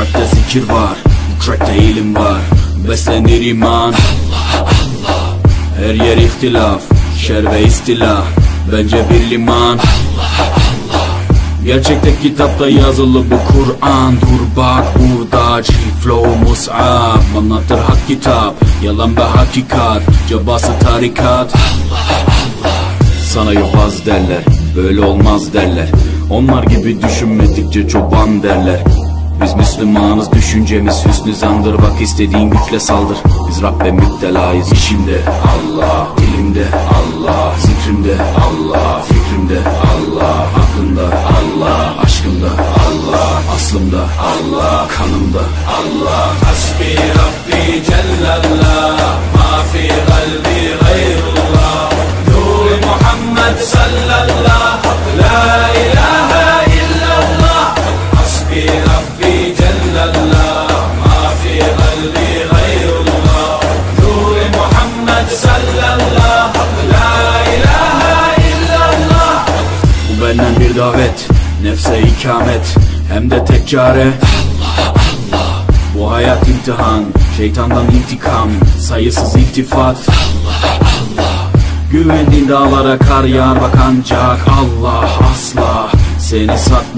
rapte zikir var, bu trackte ilim var. Beslenir iman, Allah Allah. Her yer ihtilaf, şer ve istila, bence bir liman, Allah Allah. Gerçekte kitapta yazılı bu Kur'an. Dur bak burada flow mus'ab, anlatır hak kitap, yalan ve hakikat, cabası tarikat, Allah Allah. Sana yobaz derler, böyle olmaz derler. Onlar gibi düşünmedikçe çoban derler. Biz Müslümanız, düşüncemiz hüsnü zandır. Bak istediğin güçle saldır, biz Rabbe müptelayız. İşimde Allah, dilimde Allah, zikrimde Allah, fikrimde Allah, aklımda Allah, aşkımda Allah, aslımda Allah, kanımda Allah. Hasbi Rabbi Cellallah, ma fi kalbi gayrullah. Nur Muhammed sallallah, la ilahe illallah. Hasbi Rabbi Cellallah, ma fi kalbi gayrullah. Nur Muhammed sallallah, la ilahe illallah. Bu benden bir davet, nefse ikamet, hem de tek çare Allah Allah. Bu hayat imtihan, şeytandan intikam, sayısız iltifat Allah Allah. Güvendiğin dağlara kar yağar bak ancak Allah asla seni satma.